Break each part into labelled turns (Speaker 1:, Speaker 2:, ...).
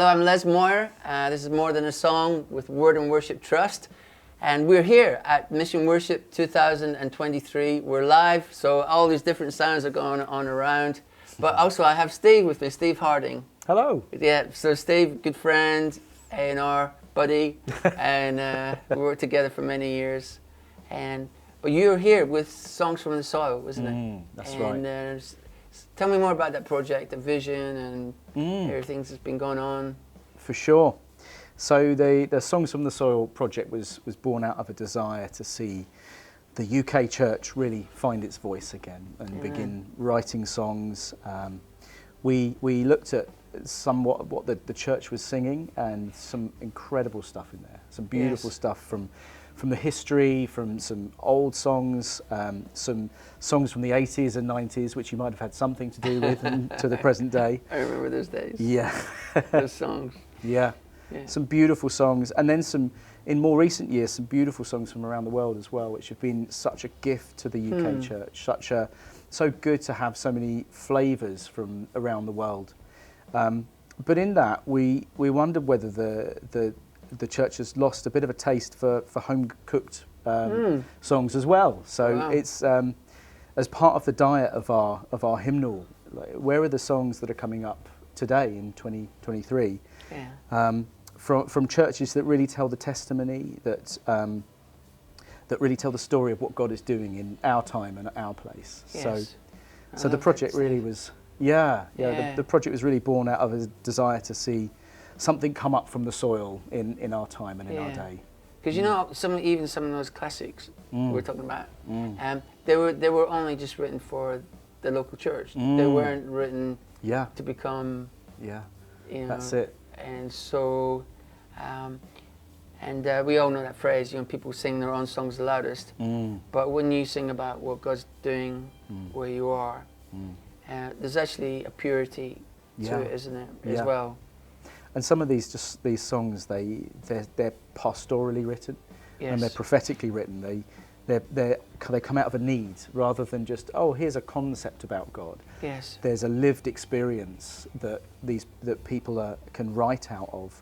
Speaker 1: Hello, I'm Les Moyer. This is More Than a Song with Word and Worship Trust. And we're here at Mission Worship 2023. We're live, so all these different sounds are going on around. But also I have Steve with me, Steve Harding.
Speaker 2: Hello.
Speaker 1: Yeah, so Steve, good friend, A&R buddy, and we worked together for many years. But you're here with Songs from the Soil, wasn't it?
Speaker 2: That's right.
Speaker 1: Tell me more about that project, the vision, and everything that's been going on.
Speaker 2: For sure. So the Songs from the Soil project was born out of a desire to see the UK church really find its voice again and begin writing songs. We looked at somewhat what the church was singing, and some incredible stuff in there. Some beautiful stuff from the history, from some old songs, some songs from the 80s and 90s, which you might have had something to do with, and to the present day.
Speaker 1: I remember those days.
Speaker 2: Yeah.
Speaker 1: Those songs.
Speaker 2: Yeah. Some beautiful songs, and then some, in more recent years, some beautiful songs from around the world as well, which have been such a gift to the UK church. So good to have so many flavours from around the world. But in that, we wondered whether the church has lost a bit of a taste for home-cooked songs as well. So it's as part of the diet of our hymnal. Like, where are the songs that are coming up today in 2023? From churches that really tell the testimony, that really tell the story of what God is doing in our time and our place.
Speaker 1: Yes.
Speaker 2: So the project really was, the project was really born out of a desire to see something come up from the soil in our time and in our day.
Speaker 1: Because you know, even some of those classics we're talking about, they were only just written for the local church. They weren't written to become, you know,
Speaker 2: that's it.
Speaker 1: And so, we all know that phrase, you know, people sing their own songs the loudest. But when you sing about what God's doing where you are, there's actually a purity to it, isn't it, as well?
Speaker 2: And some of these songs, they're pastorally written, and they're prophetically written. They come out of a need rather than just, oh, here's a concept about God.
Speaker 1: Yes.
Speaker 2: There's a lived experience that people can write out of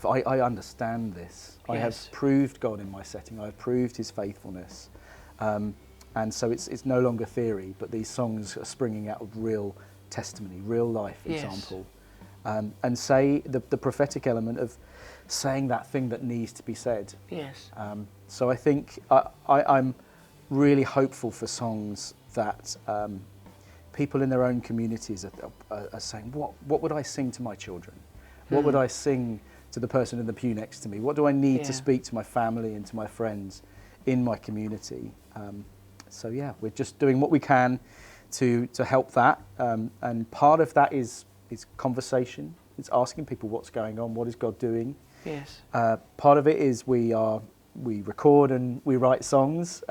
Speaker 2: I understand this. I have proved God in my setting. I have proved His faithfulness, and so it's no longer theory, but these songs are springing out of real testimony, real life example. And say the prophetic element of saying that thing that needs to be said.
Speaker 1: Yes.
Speaker 2: So I think I'm really hopeful for songs that people in their own communities are saying, what would I sing to my children? What would I sing to the person in the pew next to me? What do I need to speak to my family and to my friends in my community? So we're just doing what we can to help that. And part of that is conversation. It's asking people what's going on, what is God doing.
Speaker 1: Yes.
Speaker 2: Part of it is we record and we write songs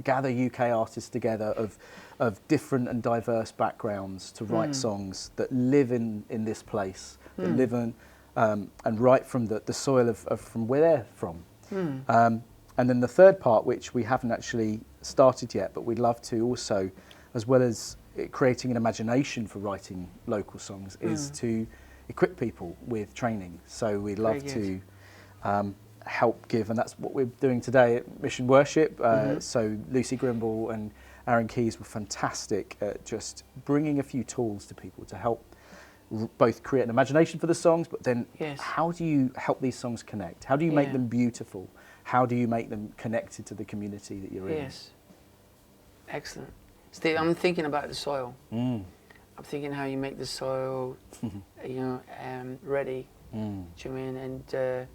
Speaker 2: gather UK artists together of different and diverse backgrounds to write songs that live in this place, that live in and write from the soil of from where they're from. And then the third part, which we haven't actually started yet, but we'd love to also, as well as creating an imagination for writing local songs, is to equip people with training. So we'd love to help give, and that's what we're doing today at Mission Worship. So Lucy Grimble and Aaron Keys were fantastic at just bringing a few tools to people to help both create an imagination for the songs, but then how do you help these songs connect? How do you make them beautiful? How do you make them connected to the community that you're in?
Speaker 1: Yes. Excellent. Steve, I'm thinking about the soil. I'm thinking how you make the soil, you know, ready. Do you know what I mean? And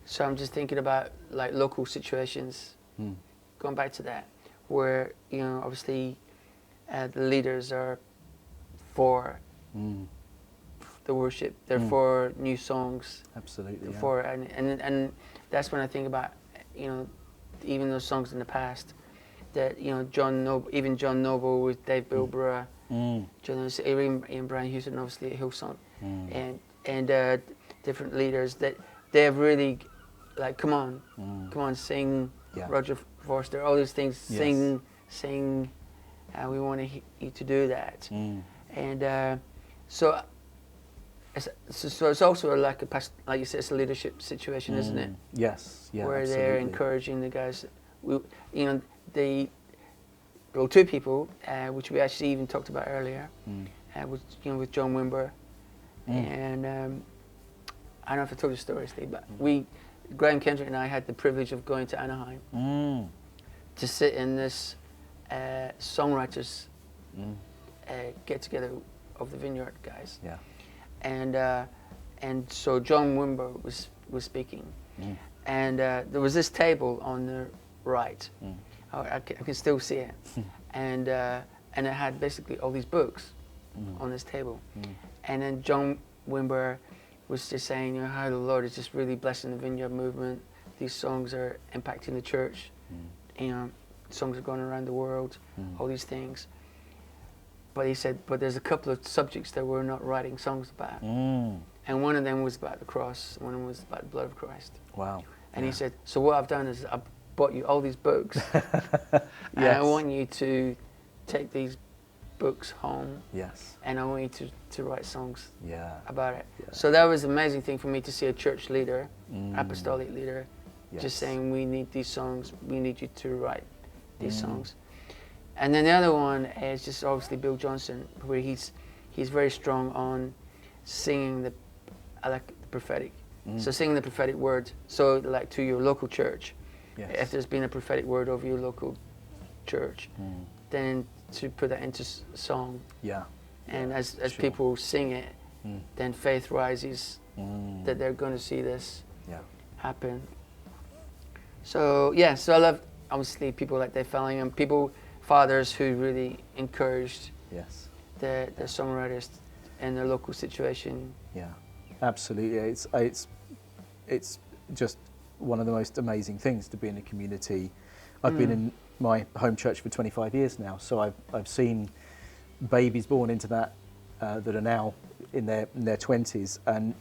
Speaker 1: so I'm just thinking about like local situations. Going back to that, where, you know, obviously the leaders are for the worship. They're for new songs.
Speaker 2: Absolutely.
Speaker 1: For and that's when I think about, you know, even those songs in the past. That, you know, John Noble with Dave Bilborough, Ian Brian Houston, obviously at Hillsong, and different leaders that they have really, like, come on, sing, Roger Forster, all these things, sing, we want you to do that, and so so it's also like like you said, it's a leadership situation, isn't it?
Speaker 2: Yes, yeah,
Speaker 1: Where
Speaker 2: absolutely.
Speaker 1: they're encouraging the guys. Well, two people, which we actually even talked about earlier, with John Wimber, and I don't know if I told you the story, Steve, but Graham Kendrick and I had the privilege of going to Anaheim to sit in this songwriters get together of the Vineyard guys.
Speaker 2: Yeah.
Speaker 1: And so John Wimber was speaking, and there was this table on the right. I can still see it, and it had basically all these books on this table, and then John Wimber was just saying, how the Lord is just really blessing the Vineyard movement. These songs are impacting the church. Songs are going around the world. All these things. But he said, but there's a couple of subjects that we're not writing songs about. And one of them was about the cross. One of them was about the blood of Christ.
Speaker 2: Wow.
Speaker 1: And he said, so what I've done is I've bought you all these books. And I want you to take these books home.
Speaker 2: Yes.
Speaker 1: And I want you to write songs about it.
Speaker 2: Yeah.
Speaker 1: So that was an amazing thing for me to see a church leader, apostolic leader, just saying, we need these songs. We need you to write these songs. And then the other one is just obviously Bill Johnson, where he's very strong on singing the prophetic. So singing the prophetic word. So like to your local church, if there's been a prophetic word over your local church, then to put that into song. Yeah. And as people sing it, then faith rises that they're going to see this happen. So so I love obviously people like Dave Fellingham, fathers who really encouraged the songwriters in their local situation. Yeah,
Speaker 2: absolutely. It's just one of the most amazing things to be in a community. I've been in my home church for 25 years now, so I've seen babies born into that that are now in their 20s, and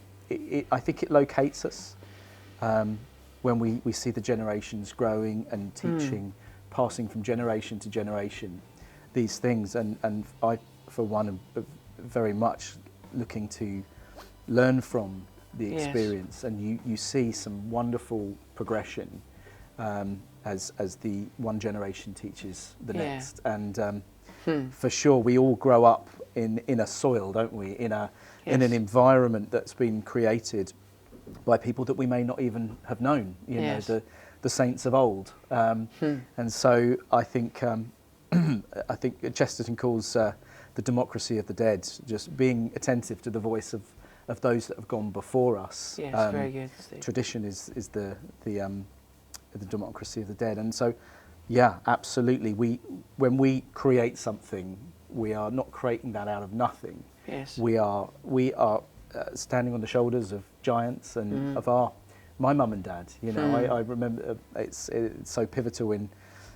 Speaker 2: I think it locates us when we see the generations growing and teaching, passing from generation to generation these things, and I, for one, am very much looking to learn from the experience, and you see some wonderful progression as the one generation teaches the next, and for sure we all grow up in a soil, don't we, in an environment that's been created by people that we may not even have known, you know, the saints of old, and so I think Chesterton calls the democracy of the dead, just being attentive to the voice of those that have gone before us.
Speaker 1: Yes, very good, Steve.
Speaker 2: Tradition is the democracy of the dead, and so absolutely. When we create something, we are not creating that out of nothing.
Speaker 1: Yes,
Speaker 2: we are standing on the shoulders of giants and of my mum and dad. You know, I remember it's so pivotal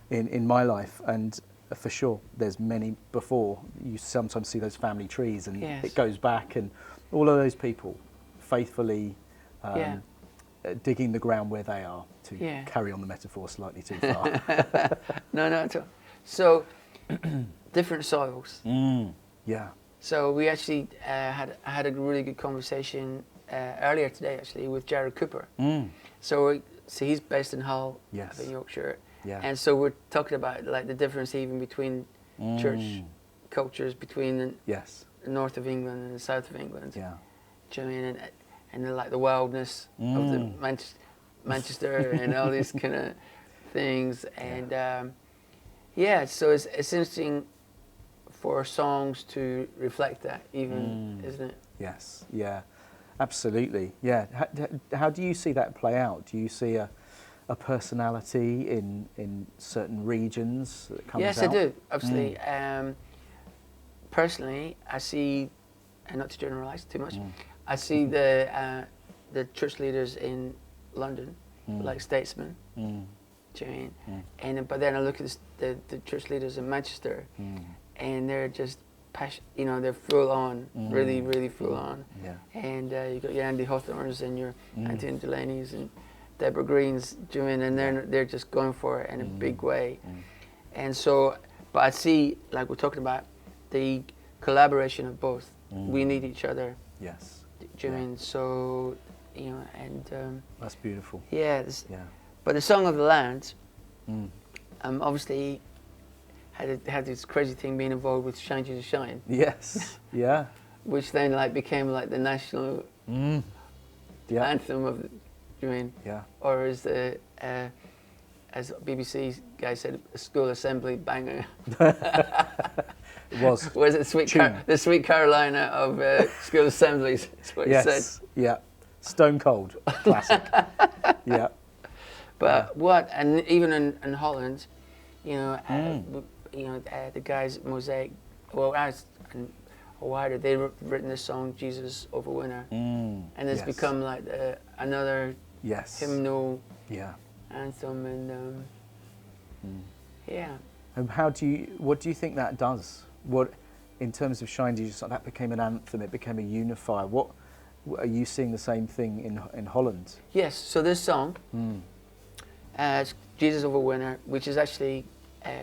Speaker 2: in my life, and for sure there's many before. You sometimes see those family trees, and it goes back, and all of those people faithfully digging the ground where they are, to carry on the metaphor slightly too far.
Speaker 1: No, at all. So different soils.
Speaker 2: Yeah.
Speaker 1: So we actually had a really good conversation earlier today, actually, with Jared Cooper. So he's based in Hull, in Yorkshire, and so we're talking about like the difference even between church cultures between the north of England and the south of England. Yeah. Do you know what I mean? And like the wildness of the Manchester and all these kind of things, and so it's interesting for songs to reflect that, even, isn't it?
Speaker 2: Yes, yeah, absolutely, yeah. How do you see that play out? Do you see a personality in certain regions that comes out?
Speaker 1: Yes, I do, absolutely. Personally, I see, and not to generalise too much, I see the church leaders in London, like statesmen, do you know what I mean? And but then I look at the church leaders in Manchester, and they're just they're full on, really, really full on. Yeah. And you got your Andy Hawthorns and your Anthony Delaney's and Deborah Greens doing, and they're just going for it in a big way. And so, but I see, like we're talking about, the collaboration of both. We need each other.
Speaker 2: Yes.
Speaker 1: Do you
Speaker 2: Yeah.
Speaker 1: mean? So, you know, and
Speaker 2: That's beautiful.
Speaker 1: yeah,
Speaker 2: Yeah.
Speaker 1: but the Song of the Land,
Speaker 2: Mm.
Speaker 1: obviously had this crazy thing being involved with Shine Jesus Shine,
Speaker 2: Yes. Yeah.
Speaker 1: which then like became like the national
Speaker 2: Mm. Yeah.
Speaker 1: anthem of, do you mean?
Speaker 2: Yeah.
Speaker 1: Or as the as BBC guy said, a school assembly banger.
Speaker 2: It was.
Speaker 1: Was it
Speaker 2: Tune.
Speaker 1: the Sweet Carolina of school assemblies? That's what he said.
Speaker 2: Yes. Yeah. Stone Cold. Classic. Yeah.
Speaker 1: But what, and even in Holland, you know,
Speaker 2: Mm.
Speaker 1: the guys at Mosaic, well, as and wider, they've written this song "Jesus Over Winter,"
Speaker 2: Mm.
Speaker 1: and it's
Speaker 2: Yes.
Speaker 1: become like another
Speaker 2: Yes.
Speaker 1: hymnal
Speaker 2: Yeah.
Speaker 1: anthem, and yeah,
Speaker 2: And what do you think that does? What, in terms of Shine Jesus, that became an anthem, it became a unifier. What are you seeing the same thing in Holland?
Speaker 1: yes. So this song,
Speaker 2: Mm.
Speaker 1: it's "Jesus Over Winter," which is actually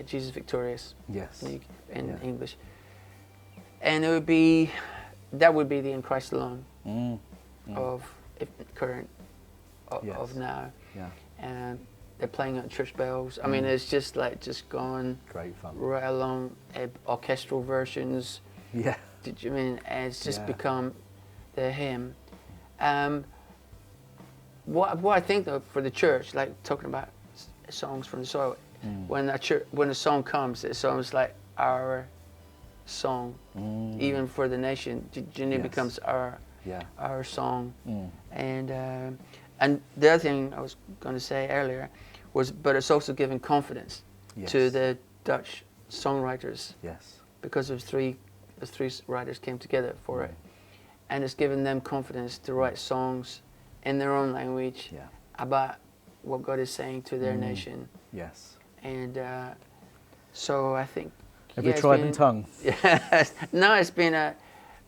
Speaker 1: Jesus Victorious
Speaker 2: Yes.
Speaker 1: in
Speaker 2: Yeah.
Speaker 1: English, and that would be the "In Christ Alone"
Speaker 2: Mm. Mm.
Speaker 1: of current
Speaker 2: Yes.
Speaker 1: of now.
Speaker 2: Yeah.
Speaker 1: And they're playing at church bells. I mean, it's just gone
Speaker 2: Great fun.
Speaker 1: right along orchestral versions.
Speaker 2: Yeah.
Speaker 1: Did you mean? And it's just
Speaker 2: Yeah.
Speaker 1: become the hymn. What I think though for the church, like talking about songs from the soil, when a song comes, it's almost like our song, even for the nation. It
Speaker 2: Yes.
Speaker 1: becomes
Speaker 2: Yeah.
Speaker 1: our song.
Speaker 2: Mm.
Speaker 1: And the other thing I was going to say earlier was, but it's also giving confidence
Speaker 2: Yes.
Speaker 1: to the Dutch songwriters,
Speaker 2: Yes.
Speaker 1: because those three writers came together for it, and it's given them confidence to write songs in their own language
Speaker 2: Yeah.
Speaker 1: about what God is saying to their nation.
Speaker 2: Yes.
Speaker 1: And so I think
Speaker 2: Every
Speaker 1: it's
Speaker 2: tribe
Speaker 1: been-
Speaker 2: and tongue.
Speaker 1: Yes. No, it's been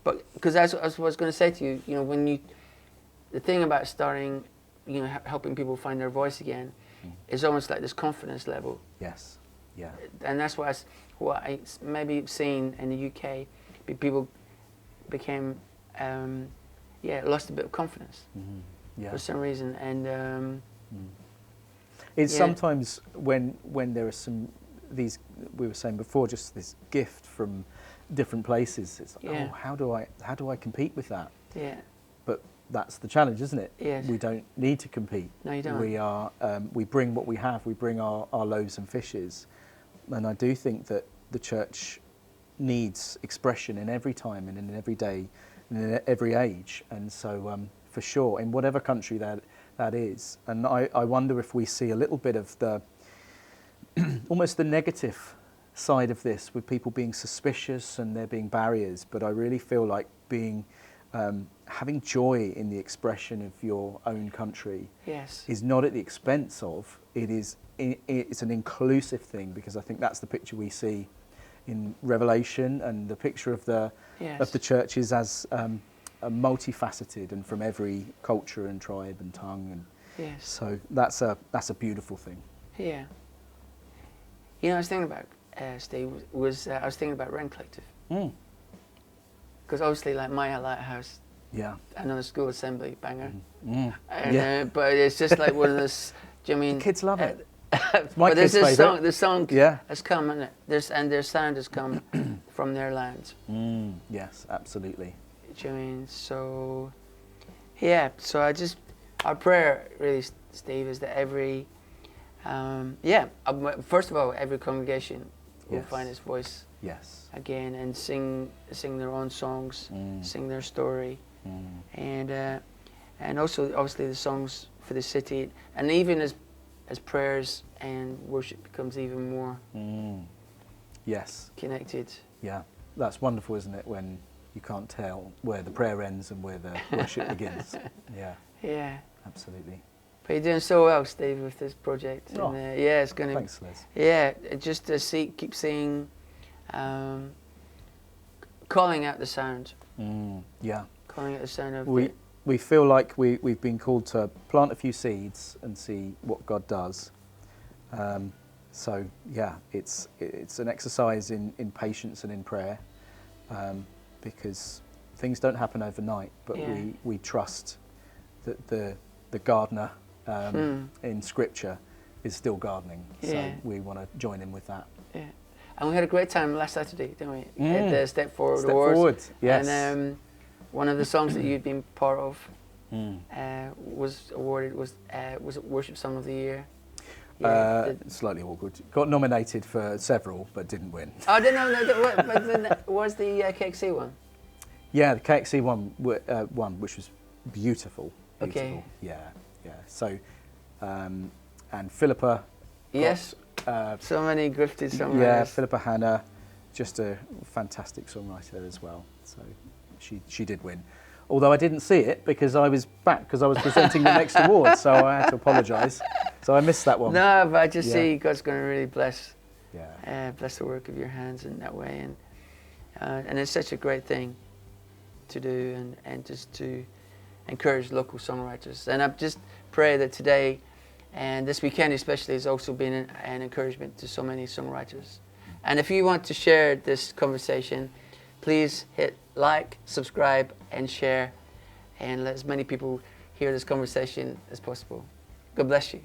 Speaker 1: but because as I was going to say to you, you know, the thing about starting, you know, helping people find their voice again, is almost like this confidence level,
Speaker 2: Yes. Yeah.
Speaker 1: and that's what I maybe seen in the UK, people became, lost a bit of confidence
Speaker 2: Yeah.
Speaker 1: for some reason, and
Speaker 2: It's
Speaker 1: Yeah.
Speaker 2: sometimes when there are some these, we were saying before, just this gift from different places. It's like,
Speaker 1: Yeah.
Speaker 2: oh, how do I compete with that?
Speaker 1: yeah,
Speaker 2: But that's the challenge, isn't it?
Speaker 1: Yes.
Speaker 2: We don't need to compete.
Speaker 1: No, you don't.
Speaker 2: We are. We bring what we have. We bring our loaves and fishes, and I do think that the church needs expression in every time and in every day, and in every age. And so, for sure, in whatever country that is. And I wonder if we see a little bit of the almost the negative side of this, with people being suspicious and there being barriers. But I really feel like having joy in the expression of your own country
Speaker 1: yes,
Speaker 2: is not at the expense of, it's an inclusive thing, because I think that's the picture we see in Revelation, and the picture of the
Speaker 1: yes,
Speaker 2: churches as multifaceted and from every culture and tribe and tongue, and
Speaker 1: yes,
Speaker 2: so that's a beautiful thing.
Speaker 1: yeah. You know, I was thinking about Steve. I was thinking about Rent Collective,
Speaker 2: Mm.
Speaker 1: because obviously, like Maya Lighthouse,
Speaker 2: Yeah.
Speaker 1: another school assembly banger.
Speaker 2: Mm.
Speaker 1: And,
Speaker 2: Yeah.
Speaker 1: but it's just like one of those. Do you mean
Speaker 2: The kids love it.
Speaker 1: my
Speaker 2: kids' favourite.
Speaker 1: The song
Speaker 2: Yeah.
Speaker 1: has come, and their sound has come from their lands.
Speaker 2: Yes, absolutely.
Speaker 1: Do you mean? So, yeah. So our prayer really, Steve, is that first of all, every congregation will
Speaker 2: Yes.
Speaker 1: find its voice
Speaker 2: Yes.
Speaker 1: again and sing their own songs, sing their story, and also obviously the songs for the city, and even as prayers and worship becomes even more
Speaker 2: Yes.
Speaker 1: connected.
Speaker 2: Yeah. That's wonderful, isn't it, when you can't tell where the prayer ends and where the worship begins. Yeah,
Speaker 1: Yeah.
Speaker 2: absolutely.
Speaker 1: But you're doing so well, Steve, with this project.
Speaker 2: Oh,
Speaker 1: And, yeah, it's going to.
Speaker 2: Thanks, Les.
Speaker 1: Yeah, just to keep seeing, calling out the sound,
Speaker 2: Yeah.
Speaker 1: calling out the sound of.
Speaker 2: We feel like we've been called to plant a few seeds and see what God does. So yeah, it's an exercise in patience and in prayer, because things don't happen overnight, but
Speaker 1: Yeah.
Speaker 2: we trust that the gardener in Scripture is still gardening. So
Speaker 1: Yeah.
Speaker 2: we want to join in with that.
Speaker 1: Yeah. And we had a great time last Saturday, didn't we? At the Step Forward
Speaker 2: Step
Speaker 1: Awards.
Speaker 2: Forward, yes.
Speaker 1: And one of the songs that you'd been part of was awarded, was it Worship Song of the Year?
Speaker 2: Slightly awkward. Got nominated for several, but didn't win.
Speaker 1: Oh, but then was the KXC one?
Speaker 2: Yeah, the KXC one, which was beautiful.
Speaker 1: Okay.
Speaker 2: Yeah, yeah. So, and Philippa.
Speaker 1: Yes. So many gifted songwriters.
Speaker 2: Yeah, Philippa Hanna, just a fantastic songwriter as well. So, she did win. Although I didn't see it because I was presenting the next award, so I had to apologise. So I missed that one.
Speaker 1: No, but I just see God's going to really bless the work of your hands in that way, and it's such a great thing to do, and just to encourage local songwriters. And I just pray that today and this weekend especially has also been an encouragement to so many songwriters. And if you want to share this conversation, please hit like, subscribe, and share, and let as many people hear this conversation as possible. God bless you.